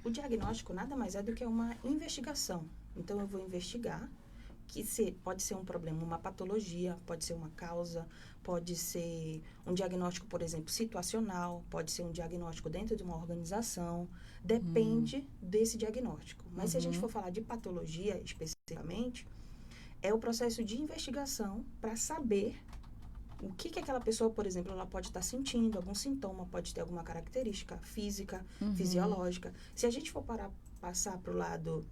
O diagnóstico nada mais é do que uma investigação. Então, eu vou investigar pode ser um problema, uma patologia, pode ser uma causa, pode ser um diagnóstico, por exemplo, situacional, pode ser um diagnóstico dentro de uma organização, depende desse diagnóstico. Mas se a gente for falar de patologia especificamente, é o processo de investigação para saber o que aquela pessoa, por exemplo, ela pode estar sentindo, algum sintoma, pode ter alguma característica física, fisiológica. Se a gente for passar para o lado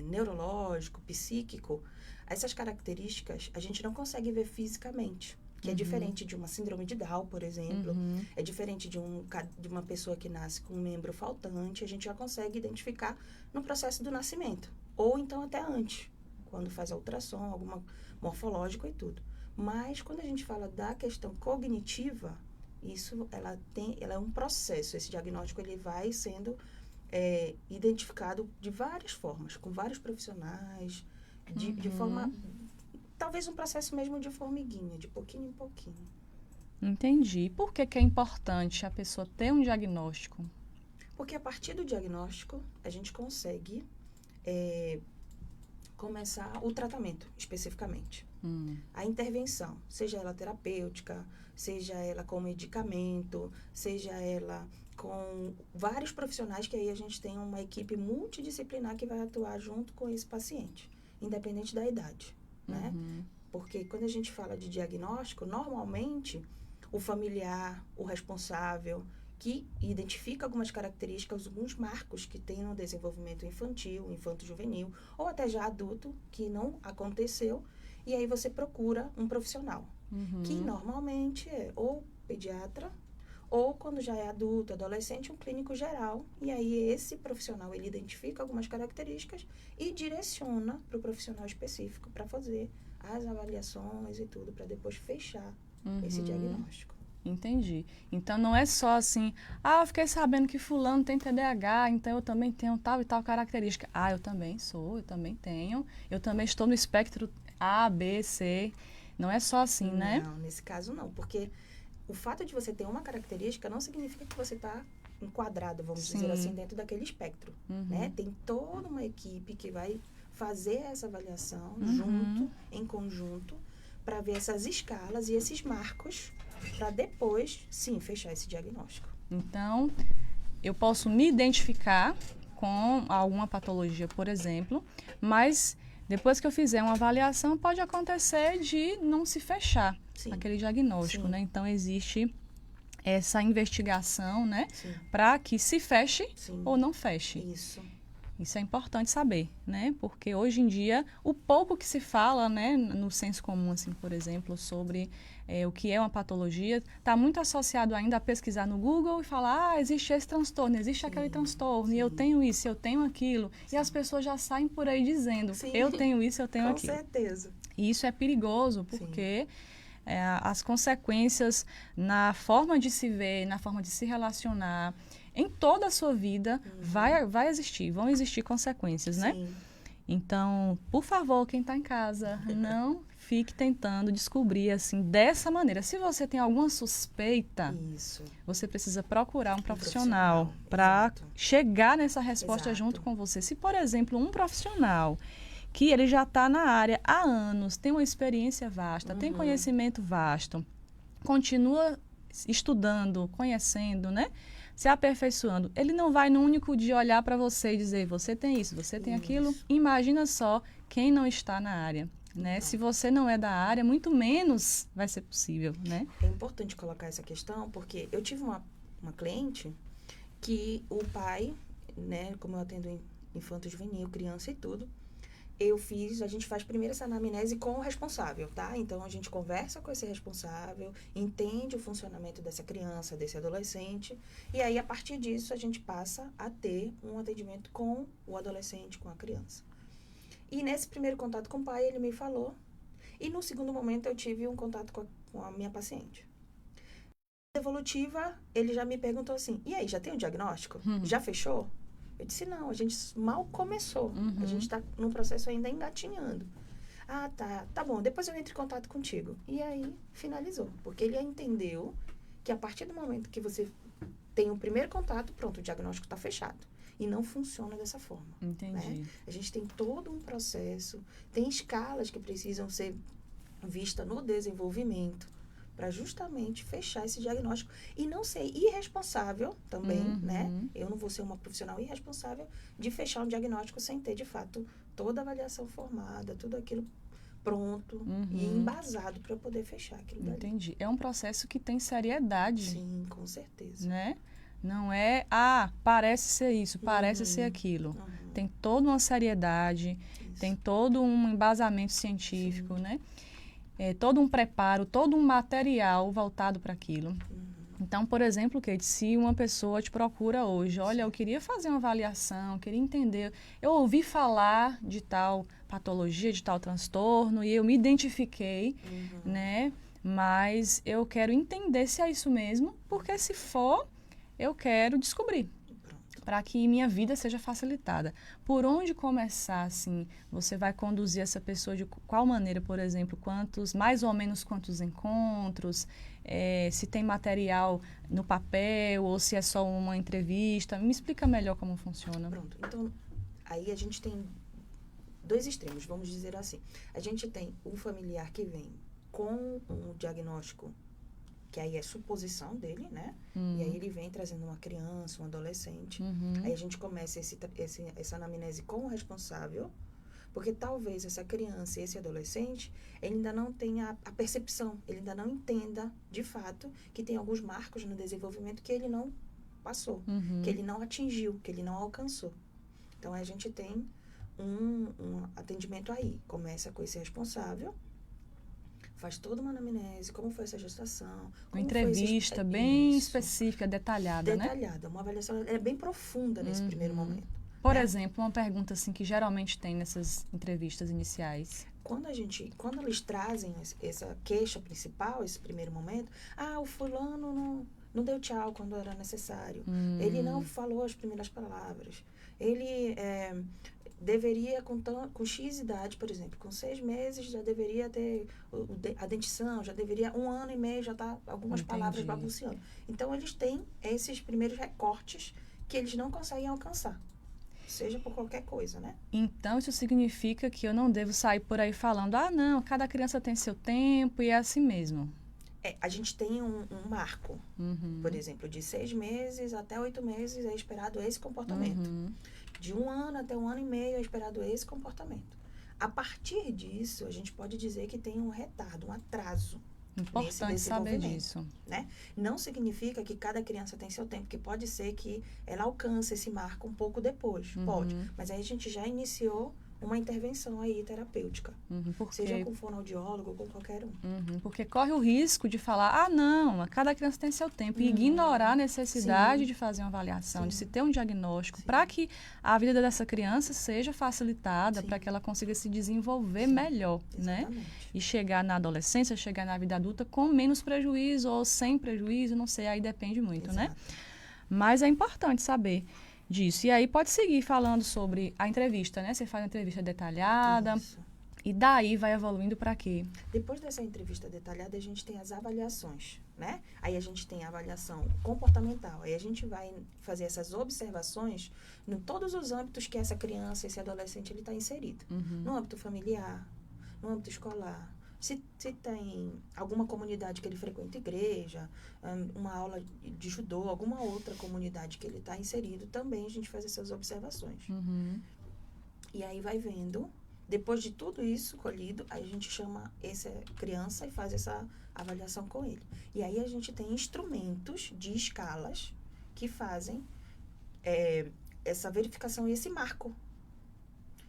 neurológico, psíquico, essas características a gente não consegue ver fisicamente, que é diferente de uma síndrome de Down, por exemplo, é diferente de uma pessoa que nasce com um membro faltante, a gente já consegue identificar no processo do nascimento, ou então até antes, quando faz a ultrassom, alguma morfológico e tudo. Mas quando a gente fala da questão cognitiva, ela é um processo, esse diagnóstico ele vai sendo identificado de várias formas, com vários profissionais, de forma, talvez um processo mesmo de formiguinha, de pouquinho em pouquinho. Entendi. Por que é importante a pessoa ter um diagnóstico? Porque a partir do diagnóstico, a gente consegue começar o tratamento, especificamente. A intervenção, seja ela terapêutica, seja ela com medicamento, seja ela com vários profissionais, que aí a gente tem uma equipe multidisciplinar que vai atuar junto com esse paciente, independente da idade, né? Porque quando a gente fala de diagnóstico, normalmente o familiar, o responsável, que identifica algumas características, alguns marcos que tem no desenvolvimento infantil, infanto-juvenil, ou até já adulto, que não aconteceu, e aí você procura um profissional, que normalmente é ou pediatra, ou quando já é adulto, adolescente, um clínico geral, e aí esse profissional, ele identifica algumas características e direciona para o profissional específico para fazer as avaliações e tudo, para depois fechar esse diagnóstico. Entendi. Então, não é só assim, eu fiquei sabendo que fulano tem TDAH, então eu também tenho tal e tal característica. Eu também sou, eu também tenho, eu também estou no espectro A, B, C. Não é só assim, né? Não, nesse caso não, porque o fato de você ter uma característica não significa que você está enquadrado, vamos dizer assim, dentro daquele espectro, né? Tem toda uma equipe que vai fazer essa avaliação em conjunto, para ver essas escalas e esses marcos, para depois, sim, fechar esse diagnóstico. Então, eu posso me identificar com alguma patologia, por exemplo, mas depois que eu fizer uma avaliação, pode acontecer de não se fechar aquele diagnóstico, né? Então, existe essa investigação, né? Para que se feche ou não feche. Isso é importante saber, né? Porque hoje em dia, o pouco que se fala, né, no senso comum, assim, por exemplo, sobre o que é uma patologia, está muito associado ainda a pesquisar no Google e falar, existe esse transtorno, existe aquele transtorno, e eu tenho isso, eu tenho aquilo. E as pessoas já saem por aí dizendo, eu tenho isso, eu tenho aquilo. Com certeza. E isso é perigoso, porque as consequências na forma de se ver, na forma de se relacionar, em toda a sua vida, vão existir consequências, né? Então, por favor, quem está em casa, não fique tentando descobrir assim, dessa maneira. Se você tem alguma suspeita, você precisa procurar um profissional para chegar nessa resposta junto com você. Se, por exemplo, um profissional que ele já está na área há anos, tem uma experiência vasta, tem conhecimento vasto, continua estudando, conhecendo, né? Se aperfeiçoando. Ele não vai no único dia olhar para você e dizer, você tem isso, você tem aquilo. Imagina só quem não está na área, né? Se você não é da área, muito menos vai ser possível, né? É importante colocar essa questão, porque eu tive uma cliente que o pai, né, como eu atendo infanto-juvenil, criança e tudo, a gente faz primeiro essa anamnese com o responsável, tá? Então, a gente conversa com esse responsável, entende o funcionamento dessa criança, desse adolescente, e aí, a partir disso, a gente passa a ter um atendimento com o adolescente, com a criança. E nesse primeiro contato com o pai, ele me falou, e no segundo momento, eu tive um contato com a minha paciente. Evolutiva, ele já me perguntou assim, e aí, já tem o diagnóstico? Já fechou? Eu disse, não, a gente mal começou. A gente está num processo ainda engatinhando. Tá bom, depois eu entro em contato contigo. E aí, finalizou. Porque ele entendeu que a partir do momento que você tem o primeiro contato, pronto, o diagnóstico está fechado. E não funciona dessa forma. Entendi. Né? A gente tem todo um processo, tem escalas que precisam ser vistas no desenvolvimento para justamente fechar esse diagnóstico e não ser irresponsável também, né? Eu não vou ser uma profissional irresponsável de fechar um diagnóstico sem ter, de fato, toda a avaliação formada, tudo aquilo pronto e embasado para poder fechar aquilo dali. Entendi. É um processo que tem seriedade. Sim, com certeza. Né? Não é, parece ser isso, parece ser aquilo. Tem toda uma seriedade, tem todo um embasamento científico, né? Todo um preparo, todo um material voltado para aquilo. Então, por exemplo, Kate, se uma pessoa te procura hoje, olha, eu queria fazer uma avaliação, queria entender, eu ouvi falar de tal patologia, de tal transtorno, e eu me identifiquei, né? Mas eu quero entender se é isso mesmo, porque se for, eu quero descobrir, para que minha vida seja facilitada. Por onde começar, assim? Você vai conduzir essa pessoa de qual maneira, por exemplo? Mais ou menos quantos encontros? Se tem material no papel ou se é só uma entrevista? Me explica melhor como funciona. Pronto. Então, aí a gente tem 2 extremos, vamos dizer assim. A gente tem um familiar que vem com um diagnóstico, que aí é suposição dele, né? E aí ele vem trazendo uma criança, um adolescente. Aí a gente começa essa anamnese com o responsável, porque talvez essa criança e esse adolescente, ele ainda não tenha a percepção, ele ainda não entenda, de fato, que tem alguns marcos no desenvolvimento que ele não passou, que ele não atingiu, que ele não alcançou. Então, a gente tem um atendimento aí. Começa com esse responsável, faz toda uma anamnese, como foi essa gestação. Uma entrevista bem específica, detalhada, né? Detalhada, uma avaliação bem profunda nesse primeiro momento. Por exemplo, uma pergunta assim que geralmente tem nessas entrevistas iniciais. Quando eles trazem essa queixa principal, esse primeiro momento, o fulano não deu tchau quando era necessário. Ele não falou as primeiras palavras. Ele deveria, com X idade, por exemplo, com 6 meses, já deveria ter a dentição, já deveria, 1 ano e meio, já está algumas palavras balbuciando. Então, eles têm esses primeiros recortes que eles não conseguem alcançar, seja por qualquer coisa, né? Então, isso significa que eu não devo sair por aí falando, não, cada criança tem seu tempo e é assim mesmo. A gente tem um marco, por exemplo, de 6 meses até 8 meses é esperado esse comportamento. De 1 ano até 1 ano e meio é esperado esse comportamento. A partir disso, a gente pode dizer que tem um retardo, um atraso. Importante saber disso. Né? Não significa que cada criança tem seu tempo, que pode ser que ela alcance esse marco um pouco depois, pode. Mas aí a gente já iniciou uma intervenção aí terapêutica, seja com fonoaudiólogo ou com qualquer um. Porque corre o risco de falar, não, cada criança tem seu tempo, e ignorar a necessidade de fazer uma avaliação, de se ter um diagnóstico, para que a vida dessa criança seja facilitada, para que ela consiga se desenvolver melhor, né? E chegar na adolescência, chegar na vida adulta com menos prejuízo ou sem prejuízo, não sei, aí depende muito, né? Mas é importante saber disso. E aí pode seguir falando sobre a entrevista, né? Você faz uma entrevista detalhada. Isso. E daí vai evoluindo para quê? Depois dessa entrevista detalhada, a gente tem as avaliações, né? Aí a gente tem a avaliação comportamental. Aí a gente vai fazer essas observações em todos os âmbitos que essa criança, esse adolescente, ele está inserido. No âmbito familiar, no âmbito escolar. Se tem alguma comunidade que ele frequenta, igreja, uma aula de judô, alguma outra comunidade que ele está inserido, também a gente faz essas observações. E aí vai vendo, depois de tudo isso colhido, aí a gente chama essa criança e faz essa avaliação com ele. E aí a gente tem instrumentos de escalas que fazem essa verificação e esse marco.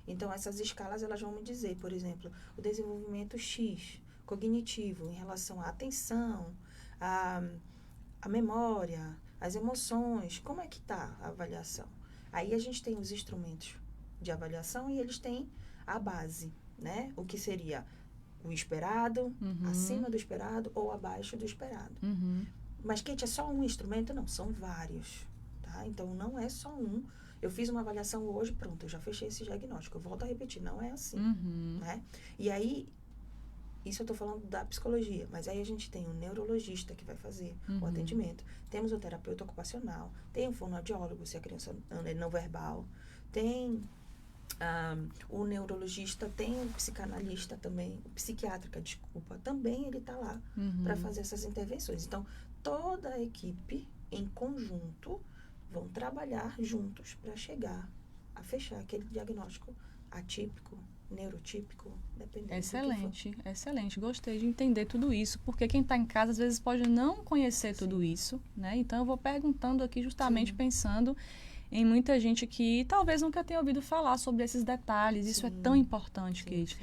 Então, essas escalas, elas vão me dizer, por exemplo, o desenvolvimento X, cognitivo, em relação à atenção, à memória, às emoções, como é que está a avaliação? Aí a gente tem os instrumentos de avaliação e eles têm a base, né? O que seria o esperado, acima do esperado ou abaixo do esperado. Mas, Kate, é só um instrumento? Não, são vários, tá? Então, não é só um. Eu fiz uma avaliação hoje, pronto, eu já fechei esse diagnóstico. Eu volto a repetir, não é assim, né? E aí, Isso eu estou falando da psicologia, mas aí a gente tem um neurologista que vai fazer o atendimento, temos o terapeuta ocupacional, tem o fonoaudiólogo, se a criança é não verbal, tem o neurologista, tem o psicanalista também, o psiquiatra, desculpa, também ele está lá para fazer essas intervenções. Então, toda a equipe, em conjunto, vão trabalhar juntos para chegar a fechar aquele diagnóstico atípico, neurotípico, dependendo Excelente, excelente. Gostei de entender tudo isso, porque quem está em casa às vezes pode não conhecer tudo isso, né? Então eu vou perguntando aqui justamente pensando em muita gente que talvez nunca tenha ouvido falar sobre esses detalhes. Isso é tão importante, Kate.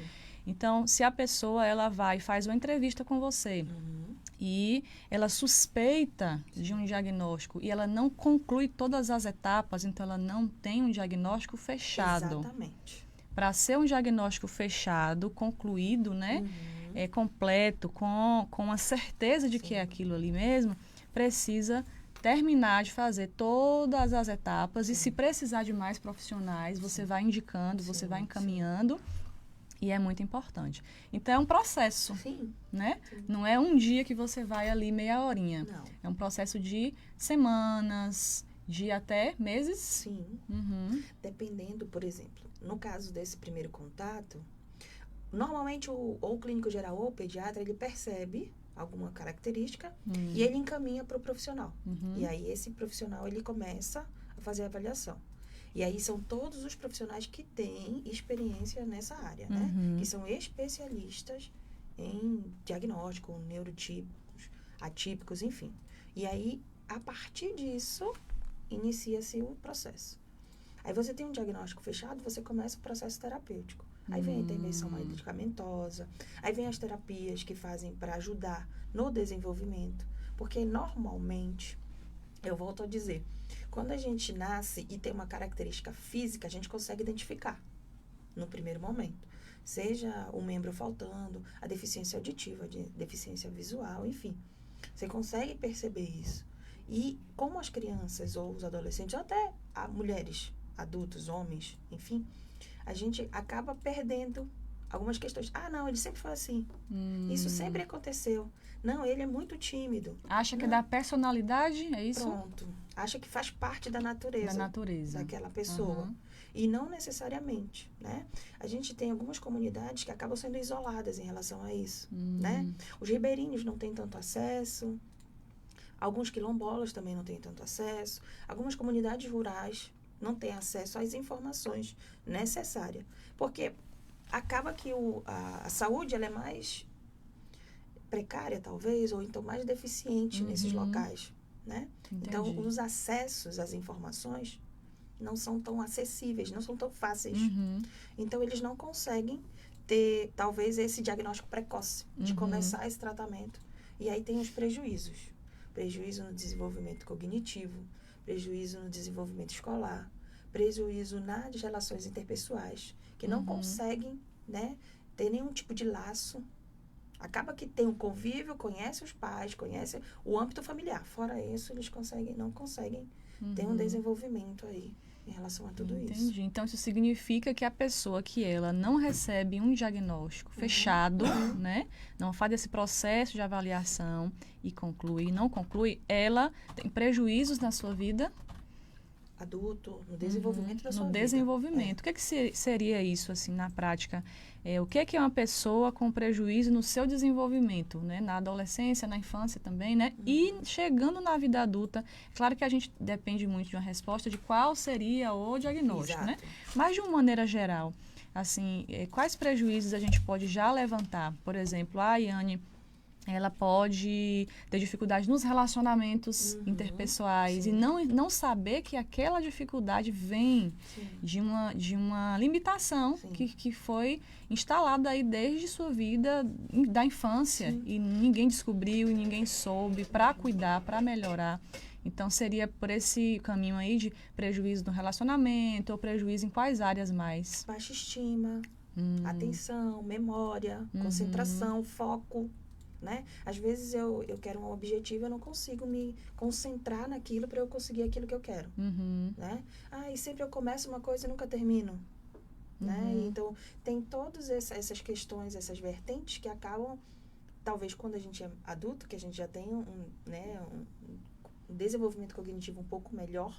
Então, se a pessoa ela vai e faz uma entrevista com você e ela suspeita de um diagnóstico e ela não conclui todas as etapas, então ela não tem um diagnóstico fechado. Exatamente. Para ser um diagnóstico fechado, concluído, né, completo, com a certeza de que é aquilo ali mesmo, precisa terminar de fazer todas as etapas e se precisar de mais profissionais, você vai indicando, você vai encaminhando e é muito importante. Então, é um processo, né? Não é um dia que você vai ali meia horinha. Não. É um processo de semanas, de até meses. Sim. Dependendo, por exemplo, no caso desse primeiro contato, normalmente ou o clínico geral ou o pediatra, ele percebe alguma característica e ele encaminha para o profissional. E aí esse profissional, ele começa a fazer a avaliação. E aí são todos os profissionais que têm experiência nessa área, né? Que são especialistas em diagnóstico, neurotípicos, atípicos, enfim. E aí, a partir disso, inicia-se o processo. Aí você tem um diagnóstico fechado, você começa o processo terapêutico. Aí vem a intervenção medicamentosa, aí vem as terapias que fazem para ajudar no desenvolvimento. Porque normalmente, eu volto a dizer, quando a gente nasce e tem uma característica física, a gente consegue identificar no primeiro momento. Seja o membro faltando, a deficiência auditiva, a deficiência visual, enfim. Você consegue perceber isso. E como as crianças ou os adolescentes, ou até mulheres, adultos, homens, enfim, a gente acaba perdendo algumas questões. Ah, não, ele sempre foi assim. Isso sempre aconteceu. Não, ele é muito tímido. Acha que é da personalidade, é isso? Pronto. Acha que faz parte da natureza. Da natureza. Daquela pessoa. E não necessariamente, né? A gente tem algumas comunidades que acabam sendo isoladas em relação a isso, né? Os ribeirinhos não têm tanto acesso. Alguns quilombolas também não têm tanto acesso. Algumas comunidades rurais não têm acesso às informações necessárias. Porque acaba que a saúde ela é mais precária, talvez, ou então mais deficiente nesses locais, né? Entendi. Então, os acessos às informações não são tão acessíveis, não são tão fáceis. Então, eles não conseguem ter, talvez, esse diagnóstico precoce de começar esse tratamento. E aí tem os prejuízos. Prejuízo no desenvolvimento cognitivo, prejuízo no desenvolvimento escolar, prejuízo nas relações interpessoais, que não conseguem, né, ter nenhum tipo de laço. Acaba que tem um convívio, conhece os pais, conhece o âmbito familiar. Fora isso, eles não conseguem ter um desenvolvimento aí em relação a tudo isso. Entendi. Então, isso significa que a pessoa que ela não recebe um diagnóstico fechado, né? Não faz esse processo de avaliação e não conclui, ela tem prejuízos na sua vida? Adulto, no desenvolvimento da sua No vida. desenvolvimento. O que seria isso, assim, na prática? O que é uma pessoa com prejuízo no seu desenvolvimento, né? Na adolescência, na infância também, né? E chegando na vida adulta, claro que a gente depende muito de uma resposta de qual seria o diagnóstico, né? Mas de uma maneira geral, assim, quais prejuízos a gente pode já levantar? Por exemplo, a Yane, ela pode ter dificuldade nos relacionamentos interpessoais e não saber que aquela dificuldade vem de uma limitação que foi instalada aí desde sua vida da infância e ninguém descobriu e ninguém soube para cuidar, para melhorar. Então, seria por esse caminho aí de prejuízo no relacionamento ou prejuízo em quais áreas mais? Baixa estima, atenção, memória, concentração, foco. Né? Às vezes eu quero um objetivo e eu não consigo me concentrar naquilo para eu conseguir aquilo que eu quero. Né? E sempre eu começo uma coisa e nunca termino. né? Então, tem todas essas questões, essas vertentes que acabam, talvez quando a gente é adulto, que a gente já tem um desenvolvimento cognitivo um pouco melhor,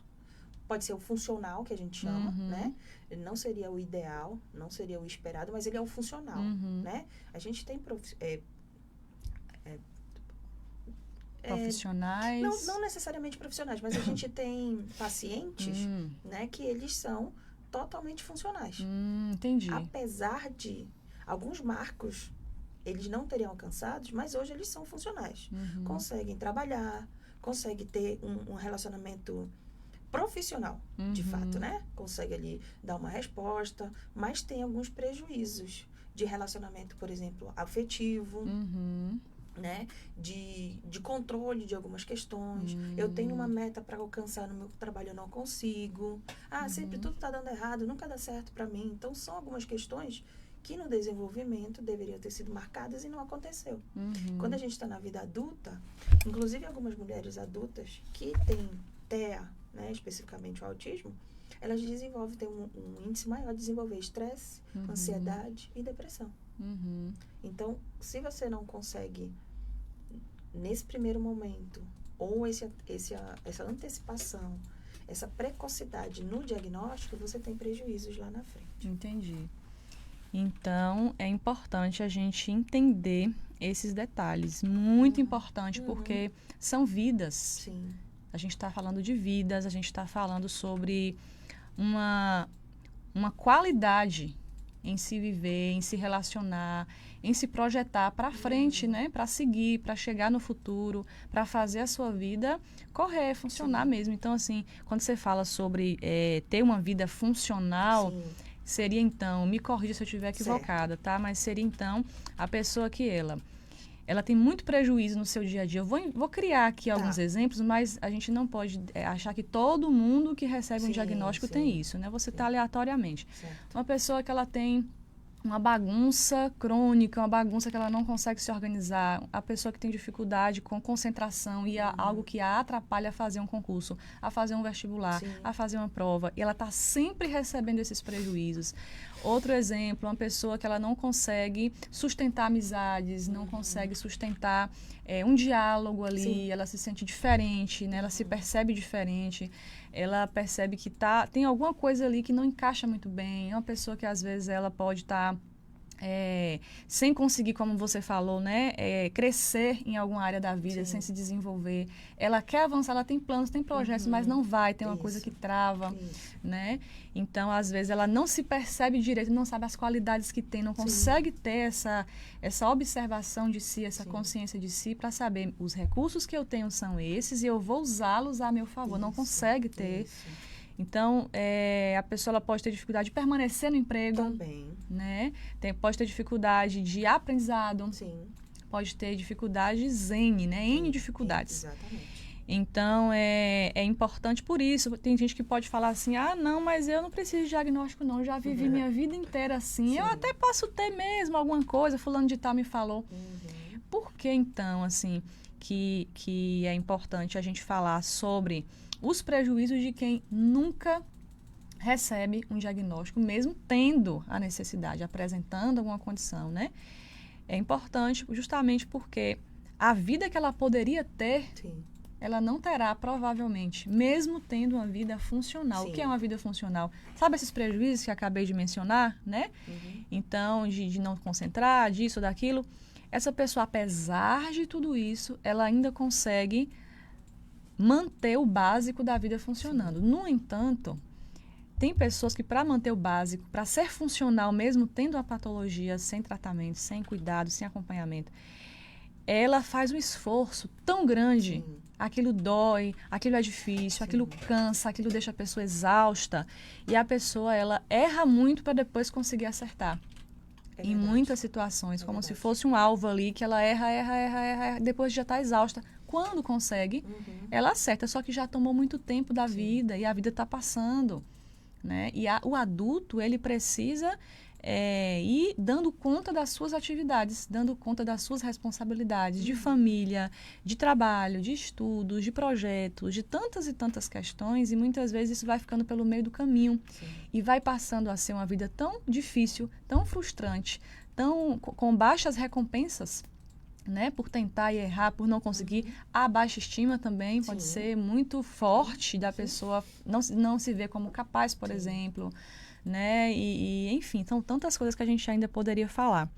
pode ser o funcional, que a gente chama, né? Ele não seria o ideal, não seria o esperado, mas ele é o funcional, né? A gente tem profissionais? Não necessariamente profissionais, mas a gente tem pacientes, né, que eles são totalmente funcionais. Entendi. Apesar de alguns marcos eles não teriam alcançados, mas hoje eles são funcionais. Conseguem trabalhar, conseguem ter um relacionamento profissional, de fato, né? Consegue ali dar uma resposta, mas tem alguns prejuízos de relacionamento, por exemplo, afetivo, né? De controle de algumas questões. Eu tenho uma meta para alcançar no meu trabalho, eu não consigo. Sempre tudo está dando errado, nunca dá certo para mim. Então, são algumas questões que no desenvolvimento deveriam ter sido marcadas e não aconteceu. Quando a gente está na vida adulta, inclusive algumas mulheres adultas que têm TEA, né, especificamente o autismo, elas têm um índice maior de desenvolver estresse, ansiedade e depressão. Então, se você não consegue, nesse primeiro momento, ou essa antecipação, essa precocidade no diagnóstico, você tem prejuízos lá na frente. Entendi. Então, é importante a gente entender esses detalhes. Muito importante, porque são vidas. Sim. A gente está falando de vidas, a gente está falando sobre uma qualidade em se viver, em se relacionar, em se projetar para frente, né? Para seguir, para chegar no futuro, para fazer a sua vida correr, funcionar mesmo. Então, assim, quando você fala sobre ter uma vida funcional, seria então, me corrija se eu estiver equivocada, tá? Mas seria então a pessoa que ela tem muito prejuízo no seu dia a dia. Eu vou criar aqui alguns exemplos, mas a gente não pode achar que todo mundo que recebe um diagnóstico tem isso, né? Você está aleatoriamente. Uma pessoa que ela tem uma bagunça crônica, uma bagunça que ela não consegue se organizar, a pessoa que tem dificuldade com concentração e algo que a atrapalha a fazer um concurso, a fazer um vestibular, a fazer uma prova, e ela está sempre recebendo esses prejuízos. Outro exemplo, uma pessoa que ela não consegue sustentar amizades, não consegue sustentar um diálogo ali, ela se sente diferente, né? Ela se percebe diferente, ela percebe que tem alguma coisa ali que não encaixa muito bem. É uma pessoa que às vezes ela pode estar sem conseguir, como você falou, né, crescer em alguma área da vida, sem se desenvolver. Ela quer avançar, ela tem planos, tem projetos, mas não vai, tem uma coisa que trava, né? Então, às vezes, ela não se percebe direito, não sabe as qualidades que tem, não consegue ter essa observação de si, essa consciência de si, para saber os recursos que eu tenho são esses e eu vou usá-los a meu favor. Não consegue ter. Então, a pessoa ela pode ter dificuldade de permanecer no emprego. Também. Né? Pode ter dificuldade de aprendizado. Pode ter dificuldades né? N dificuldades. Exatamente. Então, é importante por isso. Tem gente que pode falar assim, não, mas eu não preciso de diagnóstico não, eu já vivi minha vida inteira assim. Eu até posso ter mesmo alguma coisa, fulano de tal me falou. Por que, então, assim, que é importante a gente falar sobre os prejuízos de quem nunca recebe um diagnóstico, mesmo tendo a necessidade, apresentando alguma condição, né? É importante justamente porque a vida que ela poderia ter, ela não terá, provavelmente, mesmo tendo uma vida funcional. O que é uma vida funcional? Sabe esses prejuízos que acabei de mencionar, né? Então, de não concentrar, disso, daquilo. Essa pessoa, apesar de tudo isso, ela ainda consegue manter o básico da vida funcionando. No entanto, tem pessoas que, para manter o básico, para ser funcional, mesmo tendo a patologia, sem tratamento, sem cuidado, sem acompanhamento, ela faz um esforço tão grande, aquilo dói, aquilo é difícil, aquilo cansa, aquilo deixa a pessoa exausta, e a pessoa, ela erra muito para depois conseguir acertar. Em muitas situações, como se fosse um alvo ali, que ela erra, depois já está exausta. Quando consegue, ela acerta, só que já tomou muito tempo da vida, e a vida está passando. Né? E o adulto, ele precisa e dando conta das suas atividades, dando conta das suas responsabilidades de família, de trabalho, de estudos, de projetos, de tantas e tantas questões, e muitas vezes isso vai ficando pelo meio do caminho. Sim. E vai passando a ser uma vida tão difícil, tão frustrante, com baixas recompensas, né, por tentar e errar, por não conseguir. A baixa estima também pode ser muito forte da pessoa não se ver como capaz, por exemplo, né, enfim, então tantas coisas que a gente ainda poderia falar.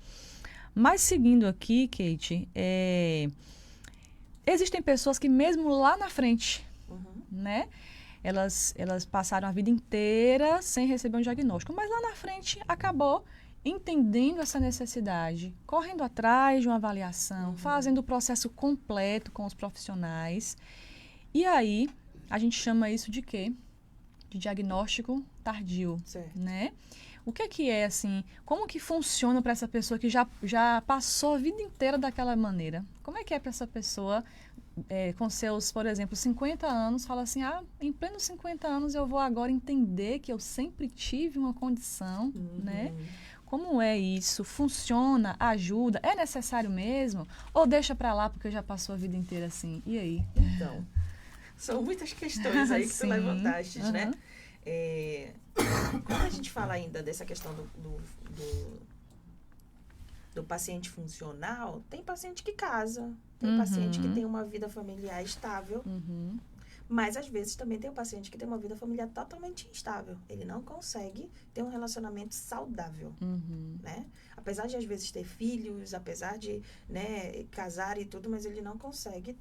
Mas seguindo aqui, Kate, existem pessoas que mesmo lá na frente, né, elas passaram a vida inteira sem receber um diagnóstico, mas lá na frente acabou entendendo essa necessidade, correndo atrás de uma avaliação, fazendo o processo completo com os profissionais. E aí, a gente chama isso de quê? De diagnóstico tardio, né? O que é, assim, como que funciona para essa pessoa que já passou a vida inteira daquela maneira? Como é que é para essa pessoa, com seus, por exemplo, 50 anos, fala assim, em plenos 50 anos eu vou agora entender que eu sempre tive uma condição, né? Como é isso? Funciona? Ajuda? É necessário mesmo? Ou deixa para lá porque já passou a vida inteira assim? E aí? Então, são muitas questões aí que tu levantaste, né? Quando a gente fala ainda dessa questão do paciente funcional, tem paciente que casa, tem paciente que tem uma vida familiar estável, mas, às vezes, também tem um paciente que tem uma vida familiar totalmente instável. Ele não consegue ter um relacionamento saudável, né? Apesar de, às vezes, ter filhos, apesar de, né, casar e tudo, mas ele não consegue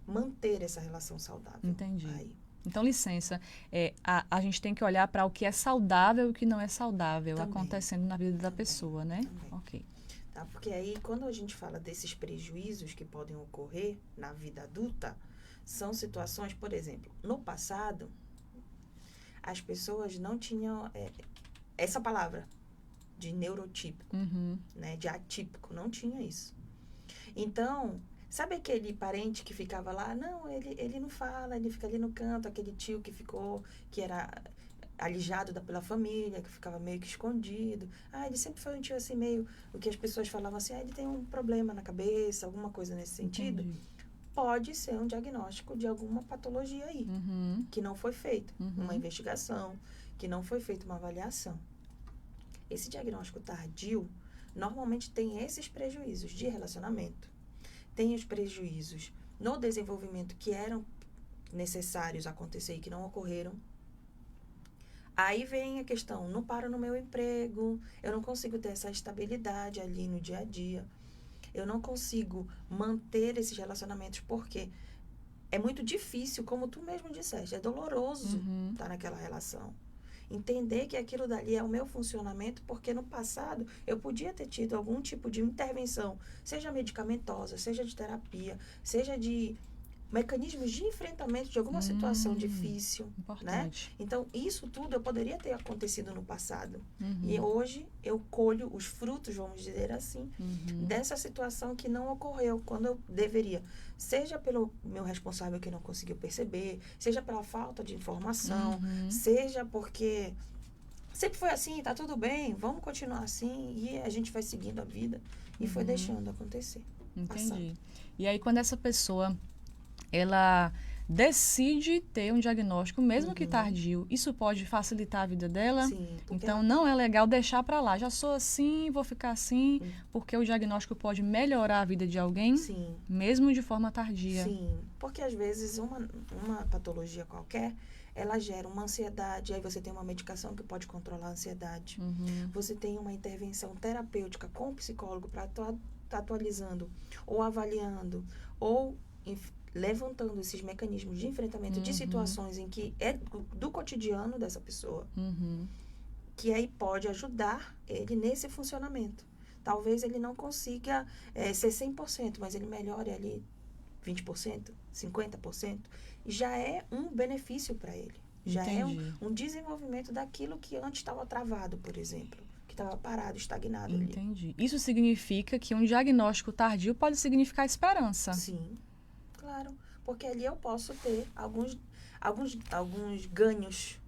manter essa relação saudável. Entendi. Aí. Então, licença, a gente tem que olhar para o que é saudável e o que não é saudável também acontecendo na vida da pessoa, né? Também. Ok. Tá, porque aí, quando a gente fala desses prejuízos que podem ocorrer na vida adulta, são situações, por exemplo, no passado, as pessoas não tinham essa palavra de neurotípico, né, de atípico, não tinha isso. Então, sabe aquele parente que ficava lá? Não, ele não fala, ele fica ali no canto, aquele tio que era alijado pela família, que ficava meio que escondido. Ele sempre foi um tio assim, meio... O que as pessoas falavam assim, ele tem um problema na cabeça, alguma coisa nesse sentido. Entendi. Pode ser um diagnóstico de alguma patologia aí, que não foi feita uma investigação, que não foi feita uma avaliação. Esse diagnóstico tardio, normalmente tem esses prejuízos de relacionamento, tem os prejuízos no desenvolvimento que eram necessários acontecer e que não ocorreram. Aí vem a questão, não paro no meu emprego, eu não consigo ter essa estabilidade ali no dia a dia, eu não consigo manter esses relacionamentos, porque é muito difícil, como tu mesmo disseste, é doloroso estar naquela relação. Entender que aquilo dali é o meu funcionamento, porque no passado eu podia ter tido algum tipo de intervenção, seja medicamentosa, seja de terapia, seja de mecanismos de enfrentamento de alguma situação difícil, importante, né? Então, isso tudo eu poderia ter acontecido no passado. E hoje eu colho os frutos, vamos dizer assim, dessa situação que não ocorreu quando eu deveria. Seja pelo meu responsável que não conseguiu perceber, seja pela falta de informação, seja porque sempre foi assim, tá tudo bem, vamos continuar assim, e a gente vai seguindo a vida. E foi deixando acontecer. Entendi. Passando. E aí, quando essa pessoa ela decide ter um diagnóstico, mesmo que tardio, isso pode facilitar a vida dela? Sim. Então, não é legal deixar para lá. Já sou assim, vou ficar assim, porque o diagnóstico pode melhorar a vida de alguém, Sim. mesmo de forma tardia. Sim, porque às vezes uma patologia qualquer, ela gera uma ansiedade, aí você tem uma medicação que pode controlar a ansiedade. Você tem uma intervenção terapêutica com o psicólogo para estar atualizando, ou avaliando, ou levantando esses mecanismos de enfrentamento de situações em que é do cotidiano dessa pessoa, que aí pode ajudar ele nesse funcionamento. Talvez ele não consiga ser 100%, mas ele melhore ali 20%, 50%, e já é um benefício para ele. Já Entendi. é um desenvolvimento daquilo que antes estava travado, por exemplo, que estava parado, estagnado ali. Entendi. Isso significa que um diagnóstico tardio pode significar esperança. Sim. Claro, porque ali eu posso ter alguns ganhos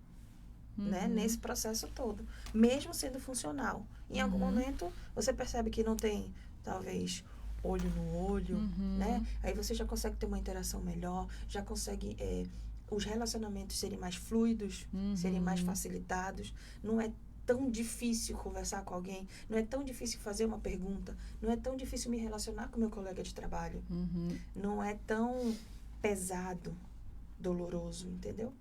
né? Nesse processo todo. Mesmo sendo funcional. Em algum momento, você percebe que não tem, talvez, olho no olho, né? Aí você já consegue ter uma interação melhor, já consegue os relacionamentos serem mais fluidos, serem mais facilitados. Não é tão difícil conversar com alguém, não é tão difícil fazer uma pergunta, não é tão difícil me relacionar com meu colega de trabalho. Não é tão pesado, doloroso, entendeu?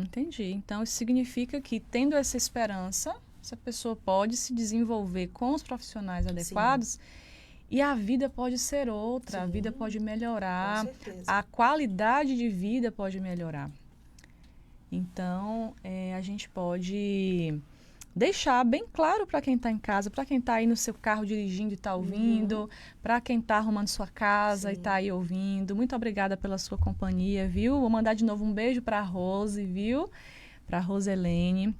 Entendi. Então, isso significa que, tendo essa esperança, essa pessoa pode se desenvolver com os profissionais adequados. Sim. E a vida pode ser outra, a vida pode melhorar, com certeza. A qualidade de vida pode melhorar. Então, a gente pode deixar bem claro para quem está em casa, para quem está aí no seu carro dirigindo e está ouvindo, para quem está arrumando sua casa e está aí ouvindo. Muito obrigada pela sua companhia, viu? Vou mandar de novo um beijo para a Rose, viu? Para a Roselene,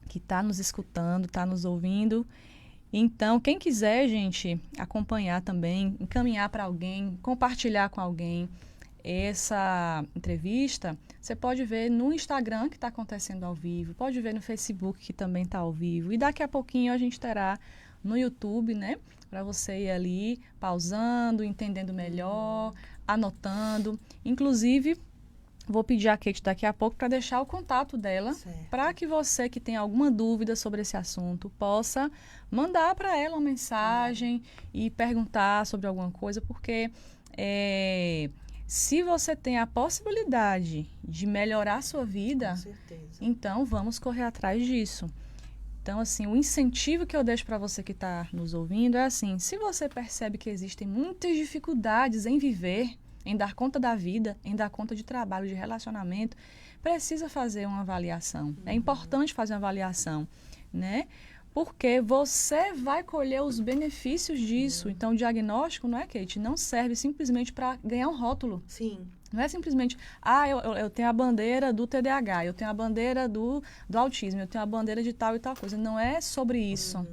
que está nos escutando, está nos ouvindo. Então, quem quiser, gente, acompanhar também, encaminhar para alguém, compartilhar com alguém essa entrevista, você pode ver no Instagram, que está acontecendo ao vivo, pode ver no Facebook, que também está ao vivo. E daqui a pouquinho a gente terá no YouTube, né? Para você ir ali pausando, entendendo melhor, anotando. Inclusive, vou pedir a Kate daqui a pouco para deixar o contato dela, para que você que tem alguma dúvida sobre esse assunto possa mandar para ela uma mensagem e perguntar sobre alguma coisa, porque se você tem a possibilidade de melhorar a sua vida, então vamos correr atrás disso. Então, assim, o incentivo que eu deixo para você que está nos ouvindo é assim, se você percebe que existem muitas dificuldades em viver, em dar conta da vida, em dar conta de trabalho, de relacionamento, precisa fazer uma avaliação. É importante fazer uma avaliação, né? Porque você vai colher os benefícios disso. Então, o diagnóstico, não é, Kate? Não serve simplesmente para ganhar um rótulo. Sim. Não é simplesmente, eu tenho a bandeira do TDAH, eu tenho a bandeira do autismo, eu tenho a bandeira de tal e tal coisa. Não é sobre isso.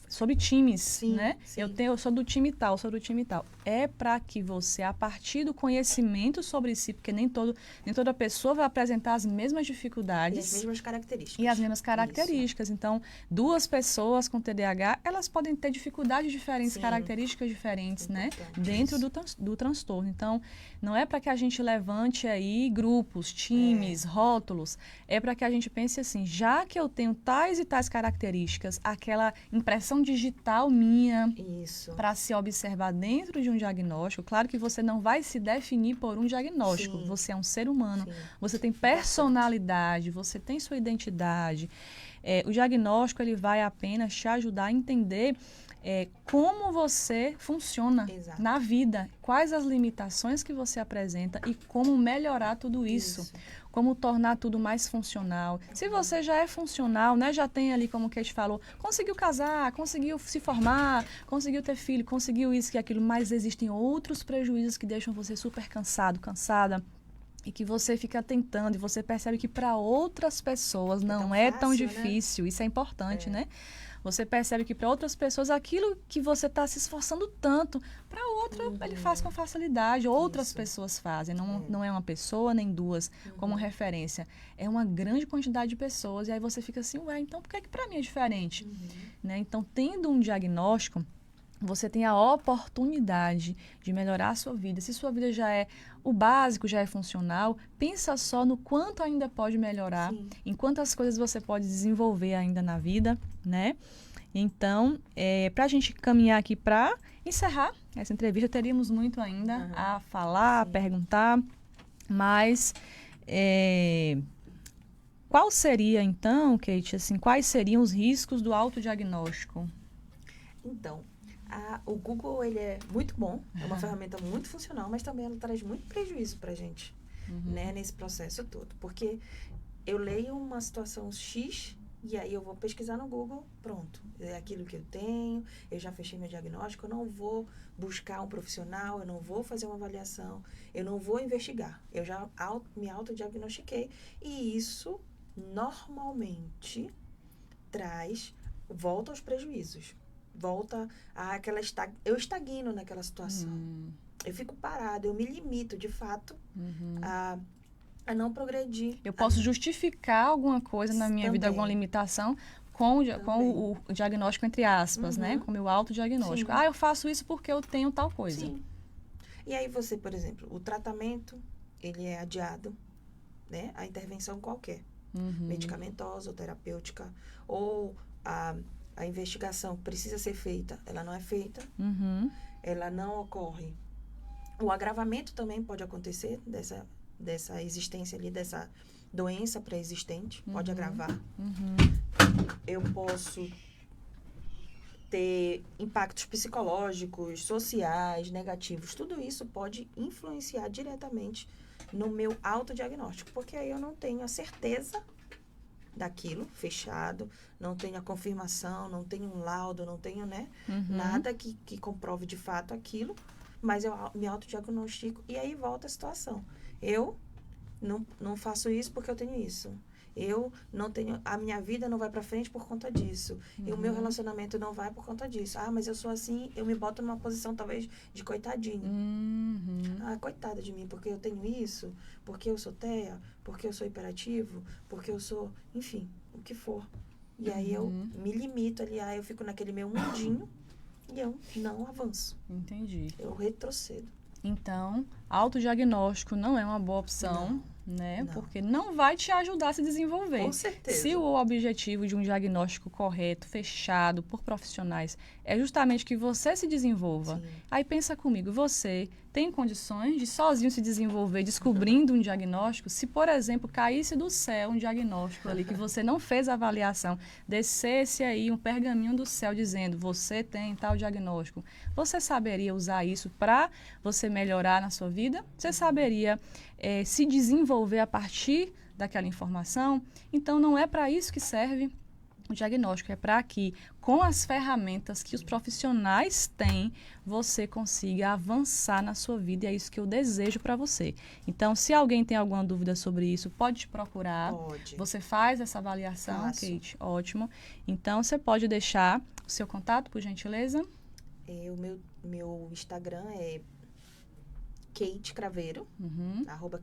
Sobre times, sim, né? Sim. Eu sou do time tal, sou do time tal. É para que você, a partir do conhecimento sobre si, porque nem toda pessoa vai apresentar as mesmas dificuldades. E as mesmas características. E as mesmas características. Isso. Então, duas pessoas com TDAH, elas podem ter dificuldades diferentes, sim, características diferentes, né? Dentro do transtorno. Então, não é para que a gente levante aí grupos, times, rótulos. É para que a gente pense assim, já que eu tenho tais e tais características, aquela impressão digital minha para se observar dentro de um diagnóstico. Claro que você não vai se definir por um diagnóstico. Sim. Você é um ser humano. Sim. Você tem personalidade, você tem sua identidade. O diagnóstico ele vai apenas te ajudar a entender como você funciona na vida, quais as limitações que você apresenta e como melhorar tudo isso. Como tornar tudo mais funcional. Se você já é funcional, né, já tem ali, como o Kate falou, conseguiu casar, conseguiu se formar, conseguiu ter filho, conseguiu isso e aquilo, mas existem outros prejuízos que deixam você super cansado, cansada, e que você fica tentando e você percebe que para outras pessoas não é tão difícil. Né? Isso é importante, né? Você percebe que para outras pessoas aquilo que você está se esforçando tanto, para outro ele faz com facilidade. Outras pessoas fazem. Não é uma pessoa nem duas como referência. É uma grande quantidade de pessoas. E aí você fica assim, então por que para mim é diferente? Né? Então, tendo um diagnóstico, você tem a oportunidade de melhorar a sua vida. Se sua vida já é o básico, já é funcional, pensa só no quanto ainda pode melhorar, sim, em quantas coisas você pode desenvolver ainda na vida, né? Então, para a gente caminhar aqui para encerrar essa entrevista, teríamos muito ainda a falar, sim, a perguntar, mas qual seria, então, Kate, assim, quais seriam os riscos do autodiagnóstico? Então, o Google ele é muito bom, é uma ferramenta muito funcional, mas também ela traz muito prejuízo para a gente, né, nesse processo todo. Porque eu leio uma situação X e aí eu vou pesquisar no Google, pronto, é aquilo que eu tenho, eu já fechei meu diagnóstico, eu não vou buscar um profissional, eu não vou fazer uma avaliação, eu não vou investigar. Eu já me autodiagnostiquei e isso normalmente volta aos prejuízos. Volta àquela eu estagno naquela situação. Eu fico parada, eu me limito, de fato, a a não progredir. Eu posso justificar alguma coisa na minha vida, Também. alguma limitação, com o diagnóstico, entre aspas, né? Com o meu autodiagnóstico. Sim. Ah, eu faço isso porque eu tenho tal coisa. Sim. E aí você, por exemplo, o tratamento, ele é adiado, né? A intervenção qualquer. Medicamentosa ou terapêutica. Ou a investigação precisa ser feita, ela não é feita. Ela não ocorre. O agravamento também pode acontecer dessa existência ali, dessa doença pré-existente. Pode agravar. Eu posso ter impactos psicológicos, sociais, negativos. Tudo isso pode influenciar diretamente no meu autodiagnóstico, porque aí eu não tenho a certeza daquilo fechado, não tenho a confirmação, não tenho um laudo, não tenho, né, nada que comprove de fato aquilo, mas eu me autodiagnostico e aí volta a situação. Eu não faço isso porque eu tenho isso. Eu não tenho... A minha vida não vai pra frente por conta disso. E o meu relacionamento não vai por conta disso. Ah, mas eu sou assim, eu me boto numa posição, talvez, de coitadinho. Ah, coitada de mim, porque eu tenho isso, porque eu sou TEA, porque eu sou hiperativo, porque eu sou... Enfim, o que for. E aí eu me limito ali, eu fico naquele meu mundinho e eu não avanço. Entendi. Eu retrocedo. Então, autodiagnóstico não é uma boa opção, né? Não. Porque não vai te ajudar a se desenvolver. Com certeza. Se o objetivo de um diagnóstico correto, fechado por profissionais, é justamente que você se desenvolva. Sim. Aí pensa comigo, você tem condições de sozinho se desenvolver, descobrindo um diagnóstico? Se, por exemplo, caísse do céu um diagnóstico ali, que você não fez a avaliação, descesse aí um pergaminho do céu dizendo, você tem tal diagnóstico, você saberia usar isso para você melhorar na sua vida? Você saberia se desenvolver a partir daquela informação? Então, não é para isso que serve o diagnóstico, é para que, com as ferramentas que os profissionais têm, você consiga avançar na sua vida, e é isso que eu desejo para você. Então, se alguém tem alguma dúvida sobre isso, pode te procurar. Pode. Você faz essa avaliação, Faço. Kate? Ótimo. Então, você pode deixar o seu contato, por gentileza? O meu Instagram é Kate Craveiro,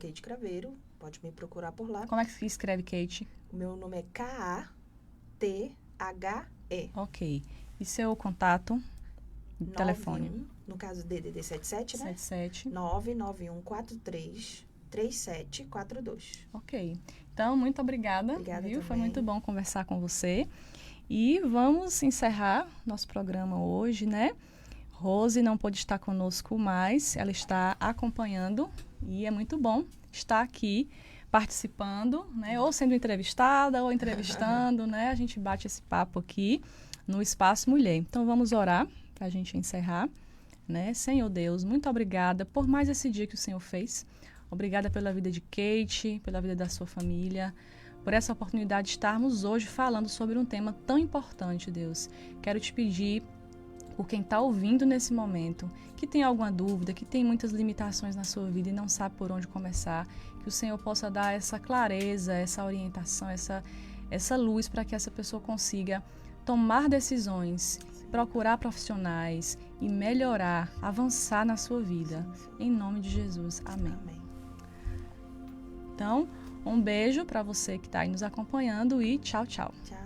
@Kate Craveiro. Pode me procurar por lá. Como é que se escreve, Kate? O meu nome é KATHE. Ok. E seu contato? Telefone? 91, no caso DDD 77, né? 77. 991433742. Ok. Então, muito obrigada. Obrigada viu? Foi também. muito bom conversar com você. E vamos encerrar nosso programa hoje, né? Rose não pôde estar conosco mais, ela está acompanhando e é muito bom estar aqui participando, né? Ou sendo entrevistada ou entrevistando, né? A gente bate esse papo aqui no Espaço Mulher. Então, vamos orar para a gente encerrar, né? Senhor Deus, muito obrigada por mais esse dia que o Senhor fez. Obrigada pela vida de Kate, pela vida da sua família, por essa oportunidade de estarmos hoje falando sobre um tema tão importante, Deus. Quero te pedir, por quem está ouvindo nesse momento, que tem alguma dúvida, que tem muitas limitações na sua vida e não sabe por onde começar, que o Senhor possa dar essa clareza, essa orientação, essa luz para que essa pessoa consiga tomar decisões, procurar profissionais e melhorar, avançar na sua vida. Em nome de Jesus. Amém. Amém. Então, um beijo para você que está aí nos acompanhando e tchau, tchau. Tchau.